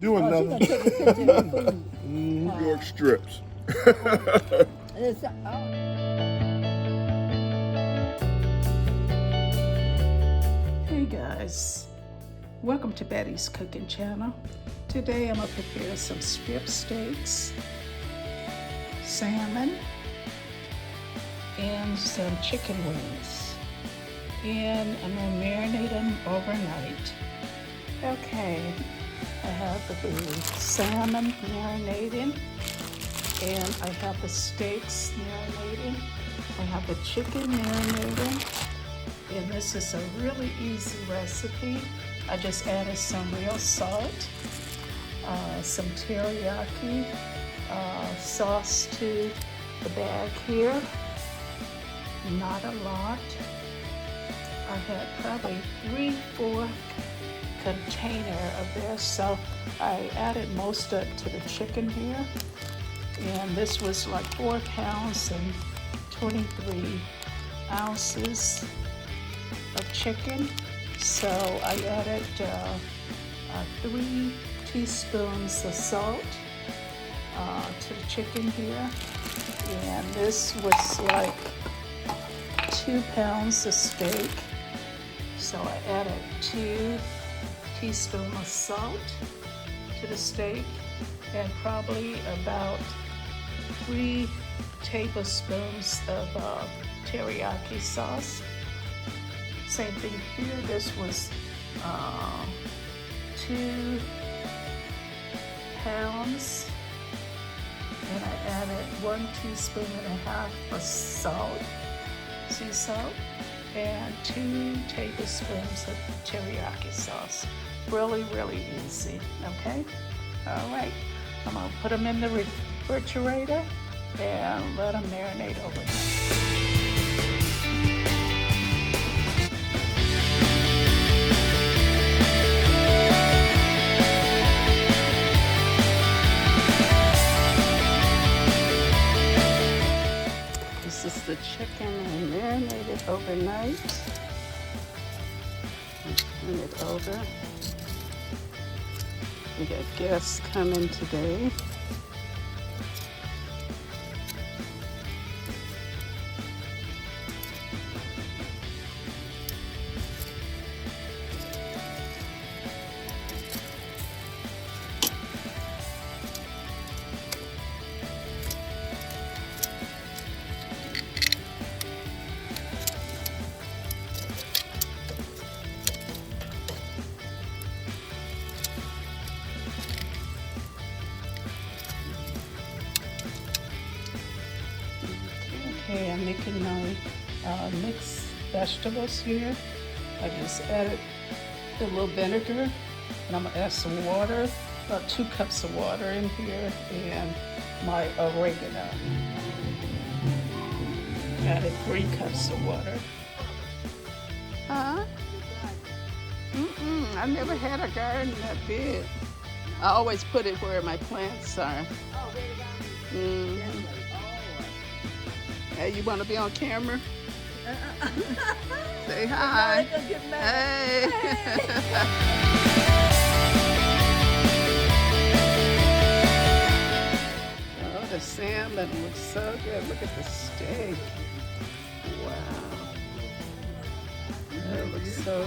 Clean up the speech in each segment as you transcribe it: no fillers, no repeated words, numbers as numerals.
Do Oh, she another. gonna take a picture of the food. New York strips. It's, oh. Hey guys, welcome to Bettye's Cooking Channel. Today I'm gonna prepare some strip steaks, salmon, and some chicken wings. And I'm gonna marinate them overnight. Okay, I have the salmon marinating, and I have the steaks marinating. I have the chicken marinating. And this is a really easy recipe. I just added some real salt, some teriyaki sauce to the bag here. Not a lot. I had probably 3/4 container of this, so I added most of it to the chicken here. And this was like 4 pounds and 23 ounces of chicken. So I added 3 teaspoons of salt to the chicken here. And this was like 2 pounds of steak. So I added 2 teaspoons of salt to the steak and probably about 3 tablespoons of teriyaki sauce. Same thing here. This was 2 pounds, and I added 1.5 teaspoons of salt, sea salt, and 2 tablespoons of teriyaki sauce. Really, really easy. Okay. All right. I'm gonna put them in the refrigerator and let them marinate overnight. This is the chicken and marinated overnight. Turn it over. We got guests coming today. Okay, I'm making my mixed vegetables here. I just added a little vinegar, and I'm gonna add some water, about 2 cups of water in here, and my oregano. Added 3 cups of water. Huh? I never had a garden that big. I always put it where my plants are. Hey, you want to be on camera? Say hi. Hey. Oh, the salmon looks so good. Look at the steak. Wow. That looks so good.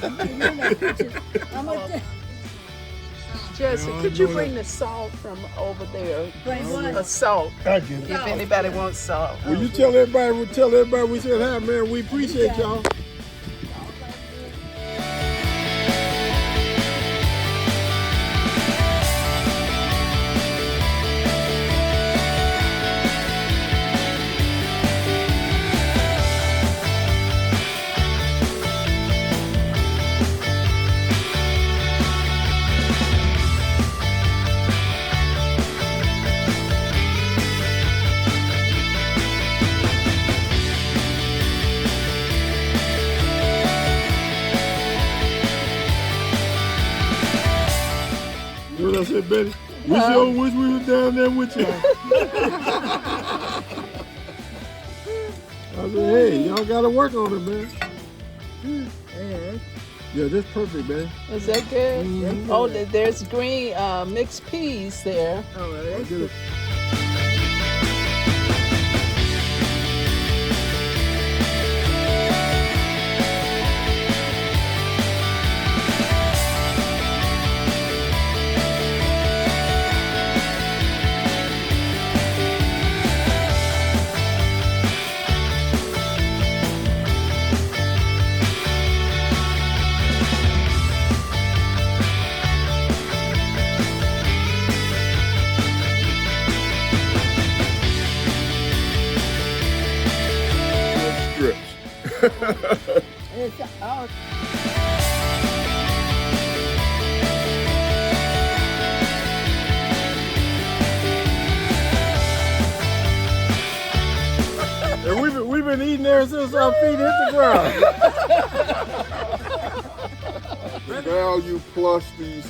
I'm gonna Jesse, could you bring the salt from over there? bring what? Salt. I get it. If anybody wants salt. Will you tell everybody we said hi, man. We appreciate y'all. You know what I said, Betty? We sure wish we was down there with y'all. I said, hey, y'all gotta work on it, man. Yeah, that's perfect, man. Is that good? Oh, there's green mixed peas there. Oh, I that's get it. it's all. And we've been eating there since our feet hit the ground. The value plus these.